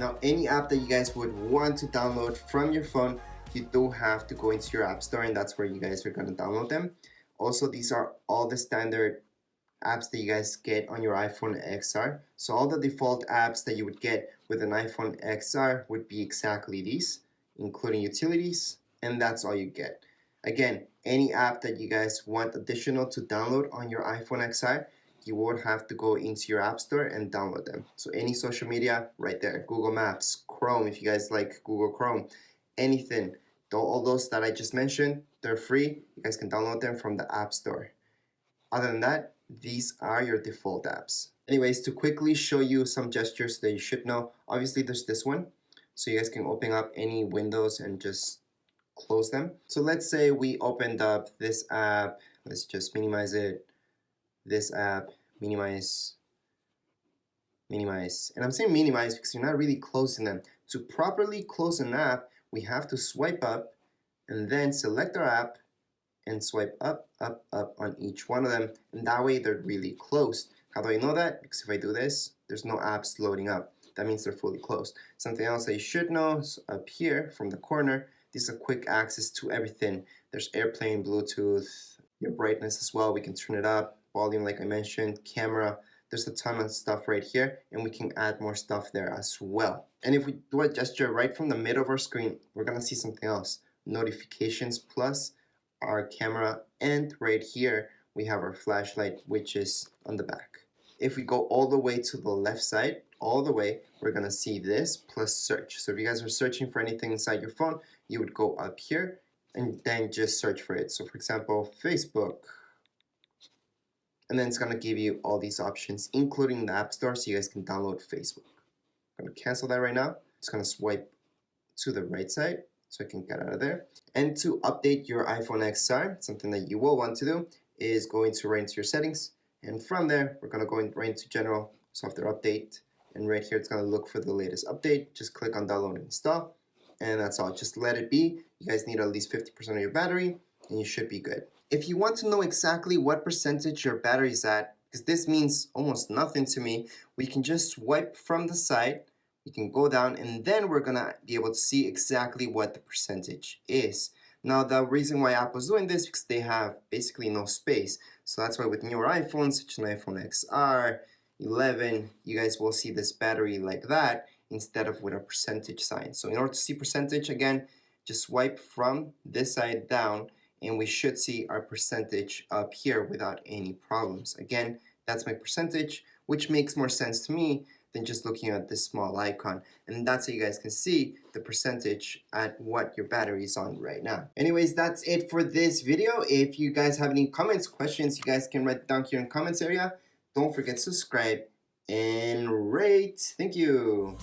Now, any app that you guys would want to download from your phone, you do have to go into your app store, and that's where you guys are going to download them. Also, these are all the standard apps that you guys get on your iPhone XR. So all the default apps that you would get with an iPhone XR would be exactly these, including utilities, and that's all you get. Again, any app that you guys want additional to download on your iPhone XR, you would have to go into your app store and download them. So any social media, right there. Google Maps, Chrome, if you guys like Google Chrome, anything. All those that I just mentioned, they're free. You guys can download them from the app store. Other than that, these are your default apps. Anyways, to quickly show you some gestures that you should know, obviously there's this one. So you guys can open up any windows and just close them. So let's say we opened up this app. Let's just minimize it. This app, minimize. And I'm saying minimize because you're not really closing them. To properly close an app, we have to swipe up and then select our app and swipe up, up, up on each one of them, and that way they're really closed. How do I know that? Because if I do this, there's no apps loading up. That means they're fully closed. Something else that you should know is up here from the corner, this is a quick access to everything. There's airplane, Bluetooth, your brightness as well. We can turn it up, volume like I mentioned, camera. There's a ton of stuff right here, and we can add more stuff there as well. And if we do a gesture right from the middle of our screen, we're gonna see something else. Notifications plus our camera, and right here we have our flashlight, which is on the back. If we go all the way to the left side, all the way, we're gonna see this plus search. So if you guys are searching for anything inside your phone, you would go up here and then just search for it. So for example, Facebook. And then it's gonna give you all these options, including the App Store, so you guys can download Facebook. I'm gonna cancel that right now. Just gonna swipe to the right side so I can get out of there. And to update your iPhone XR, something that you will want to do is go right into your settings. And from there, we're gonna go right into general software update. And right here, it's gonna look for the latest update. Just click on download and install. And that's all, just let it be. You guys need at least 50% of your battery and you should be good. If you want to know exactly what percentage your battery is at, because this means almost nothing to me, we can just swipe from the side, we can go down, and then we're gonna be able to see exactly what the percentage is. Now the reason why Apple's doing this is because they have basically no space. So that's why with newer iPhones, such as an iPhone XR, 11, you guys will see this battery like that instead of with a percentage sign. So in order to see percentage, again, just swipe from this side down, and we should see our percentage up here without any problems. Again, that's my percentage, which makes more sense to me than just looking at this small icon. And that's how you guys can see the percentage at what your battery is on right now. Anyways, that's it for this video. If you guys have any comments, questions, you guys can write it down here in the comments area. Don't forget to subscribe and rate. Thank you.